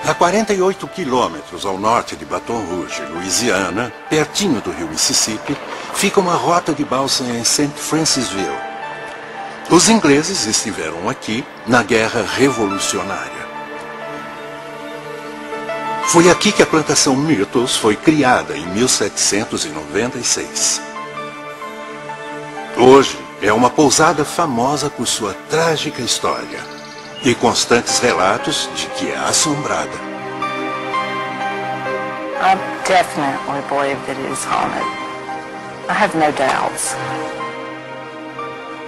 A 48 quilômetros ao norte de Baton Rouge, Louisiana, pertinho do rio Mississippi, fica uma rota de balsa em St. Francisville. Os ingleses estiveram aqui na Guerra Revolucionária. Foi aqui que a plantação Myrtles foi criada em 1796. Hoje é uma pousada famosa por sua trágica história e constantes relatos de que é assombrada. I definitely believe that it is haunted. I have no doubts.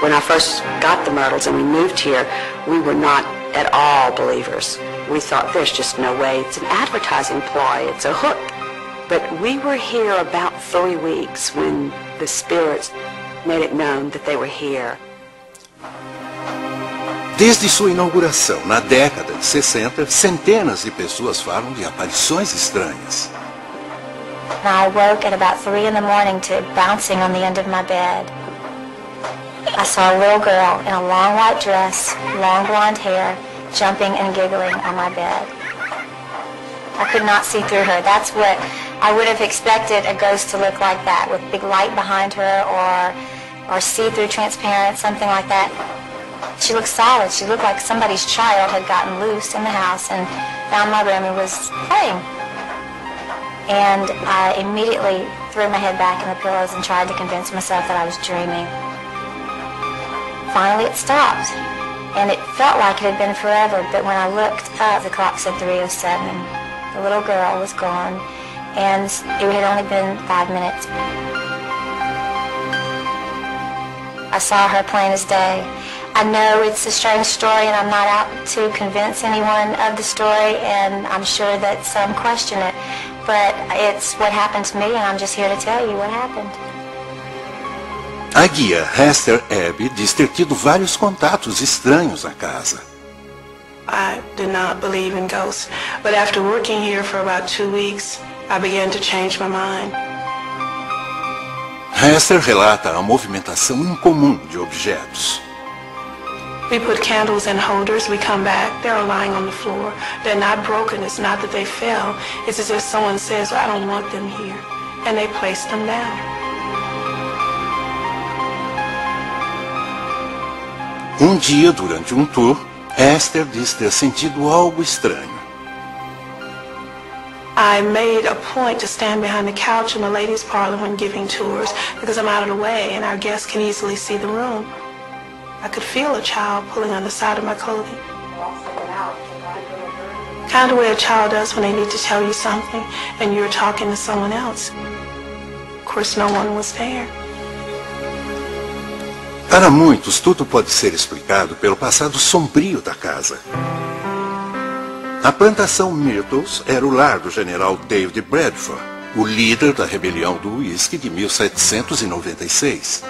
When I first got the Myrtles and we moved here, we were not at all believers. We thought there's just no way. It's an advertising ploy. It's a hook. But we were here about 3 weeks when the spirits made it known that they were here. Desde sua inauguração, na década de 60, centenas de pessoas falam de aparições estranhas. I woke at about 3 in the morning to bouncing on the end of my bed. I saw a little girl in a long white dress, long blonde hair, jumping and giggling on my bed. I could not see through her. That's what I would have expected a ghost to look like, that, with big light behind her or see-through transparent, something like that. She looked solid. She looked like somebody's child had gotten loose in the house and found my room and was playing. And I immediately threw my head back in the pillows and tried to convince myself that I was dreaming. Finally it stopped, and it felt like it had been forever, but when I looked up, the clock said 3:07. The little girl was gone, and it had only been 5 minutes. I saw her plain as day. I know it's a strange story, and I'm not out to convince anyone of the story, and I'm sure that some question it, but it's what happened to me, and I'm just here to tell you what happened. A guia Hester Abby diz ter tido vários contatos estranhos na casa. I did not believe in ghosts, but after working here for about 2 weeks, I began to change my mind. Hester relata a movimentação incomum de objetos. We put candles in holders, we come back, they're lying on the floor. They're not broken, it's not that they fell. It's as if someone says, well, I don't want them here, and they place them down. Um dia, durante um tour, Esther diz ter sentido algo estranho. I made a point to stand behind the couch in the ladies' parlor when giving tours because I'm out of the way and our guests can easily see the room. I could feel a child pulling on the side of my clothing. Kind of way a child does when they need to tell you something and you're talking to someone else. Of course, no one was there. Para muitos, tudo pode ser explicado pelo passado sombrio da casa. A plantação Myrtles era o lar do general David Bradford, o líder da rebelião do uísque de 1796.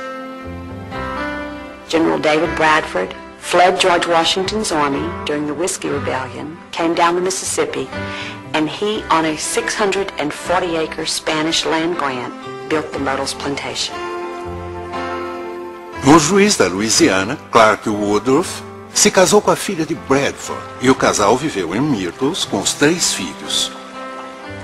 General David Bradford fled George Washington's army during the Whiskey Rebellion, came down the Mississippi, and he, on a 640-acre Spanish land grant, built the Myrtles Plantation. O juiz da Louisiana, Clark Woodruff, se casou com a filha de Bradford e o casal viveu em Myrtles com os 3 filhos.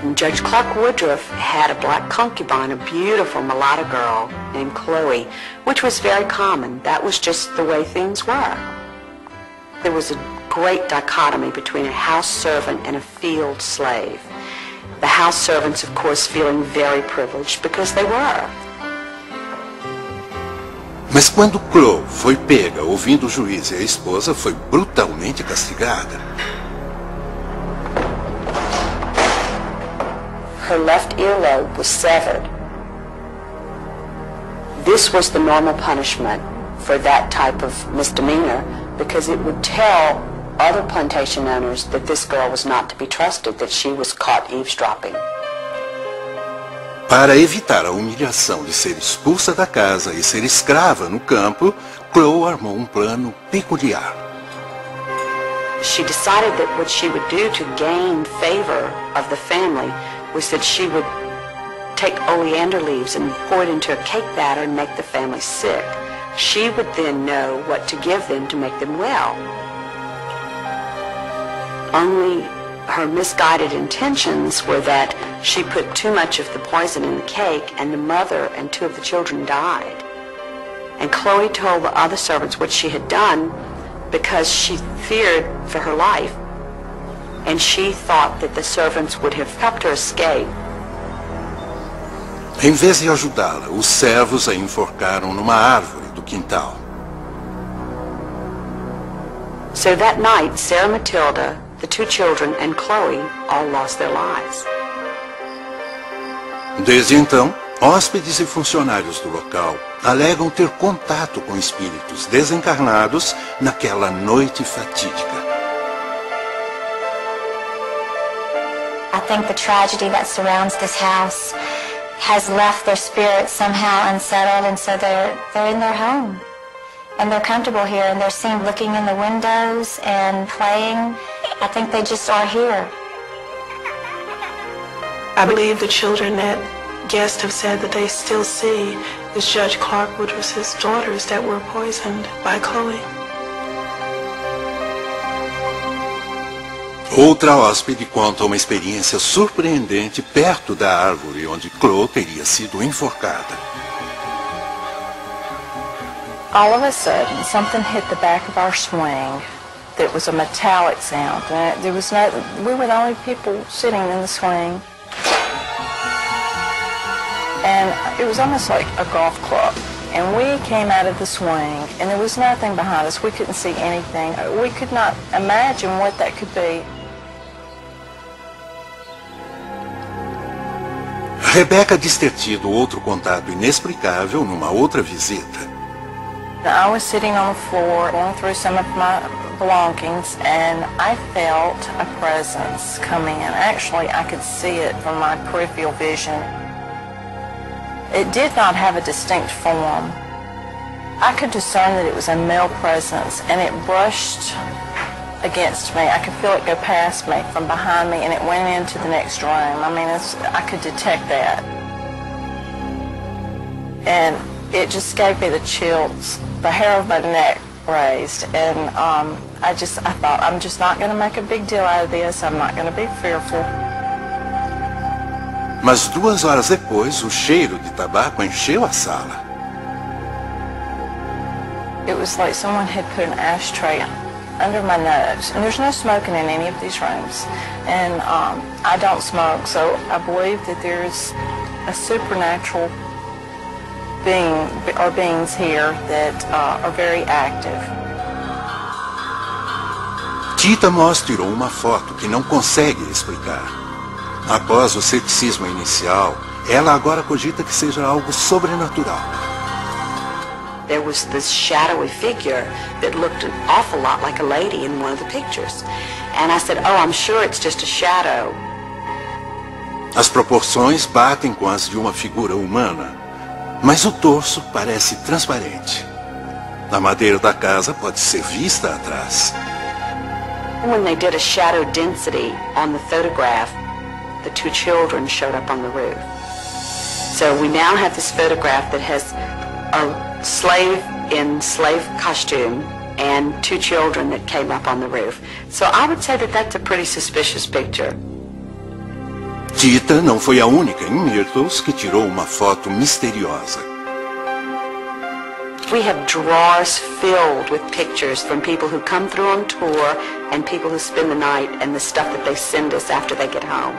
And Judge Clark Woodruff had a black concubine, a beautiful mulatto girl named Chloe, which was very common. That was just the way things were. There was a great dichotomy between a house servant and a field slave. The house servants, of course, feeling very privileged because they were. Mas quando Chloe foi pega ouvindo o juiz e a esposa, foi brutalmente castigada. Her left earlobe was severed. This was the normal punishment for that type of misdemeanor because it would tell other plantation owners that this girl was not to be trusted, that she was caught eavesdropping. Para evitar a humilhação de ser expulsa da casa e ser escrava no campo, Chloe armou um plano peculiar. She decided that what she would do to gain favor of the family was that she would take oleander leaves and pour it into a cake batter and make the family sick. She would then know what to give them to make them well. Only her misguided intentions were that she put too much of the poison in the cake, and the mother and 2 of the children died. And Chloe told the other servants what she had done because she feared for her life, and she thought that the servants would have helped her escape. Em vez de ajudá-la, os servos a enforcaram numa árvore do quintal. So that night, Sarah Matilda, the 2 children, and Chloe all lost their lives. Desde então, hóspedes e funcionários do local alegam ter contato com espíritos desencarnados naquela noite fatídica. I think the tragedy that surrounds this house has left their spirits somehow unsettled, and so they're in their home. And they're comfortable here, and they're seen looking in the windows and playing. I think they just are here. I believe the children that guests have said that they still see is Judge Clark Woodruff's daughters that were poisoned by Chloe. Outra hóspede conta uma experiência surpreendente perto da árvore onde Chloe teria sido enforcada. All of a sudden, something hit the back of our swing that was a metallic sound. There was no, we were the only people sitting in the swing. And it was almost like a golf club. And we came out of the swing, and there was nothing behind us. We couldn't see anything. We could not imagine what that could be. Rebecca diz ter tido outro contato inexplicável numa outra visita. I was sitting on the floor, going through some of my belongings, and I felt a presence coming in. Actually, I could see it from my peripheral vision. It did not have a distinct form. I could discern that it was a male presence, and it brushed against me. I could feel it go past me from behind me, and it went into the next room. I mean, I could detect that. And it just gave me the chills. The hair of my neck raised, and I thought, I'm just not going to make a big deal out of this. I'm not going to be fearful. Mas 2 horas depois, o cheiro de tabaco encheu a sala. It was like someone had put an ashtray under my nose, and there's no smoking in any of these rooms. And I don't smoke, so I believe that there's a supernatural being or beings here that are very active. Tita Moss tirou uma foto que não consegue explicar. Após o ceticismo inicial, ela agora cogita que seja algo sobrenatural. There was this shadowy figure that looked an awful lot like a lady in one of the pictures. And I said, oh, I'm sure it's just a shadow. As proporções batem com as de uma figura humana, mas o torso parece transparente. A madeira da casa pode ser vista atrás. When they did a shadow density on the photograph, the 2 children showed up on the roof. So we now have this photograph that has a slave in slave costume and 2 children that came up on the roof. So I would say that that's a pretty suspicious picture. Tita não foi a única em Myrtles que tirou uma foto misteriosa. We have drawers filled with pictures from people who come through on tour and people who spend the night and the stuff that they send us after they get home.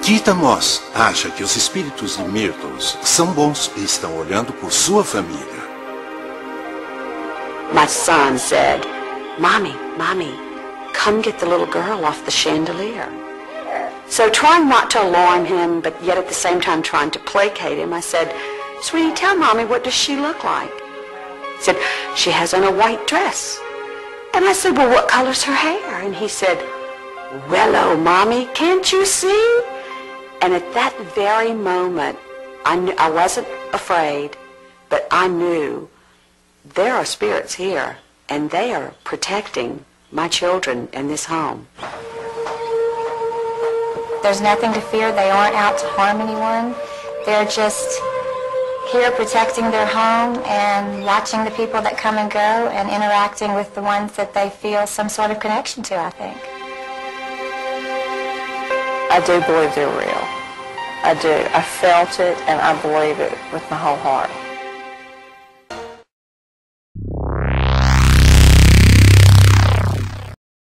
Tita Moss acha que os espíritos de Myrtles são bons e estão olhando por sua família. My son said, Mommy, come get the little girl off the chandelier. So trying not to alarm him, but yet at the same time trying to placate him, I said, Sweetie, tell Mommy, what does she look like? He said, she has on a white dress. And I said, well, what color's her hair? And he said, well, oh, Mommy, can't you see? And at that very moment, I wasn't afraid, but I knew there are spirits here, and they are protecting my children in this home. There's nothing to fear. They aren't out to harm anyone. They're just here protecting their home and watching the people that come and go and interacting with the ones that they feel some sort of connection to, I think. I do believe they're real. I do. I felt it and I believe it with my whole heart.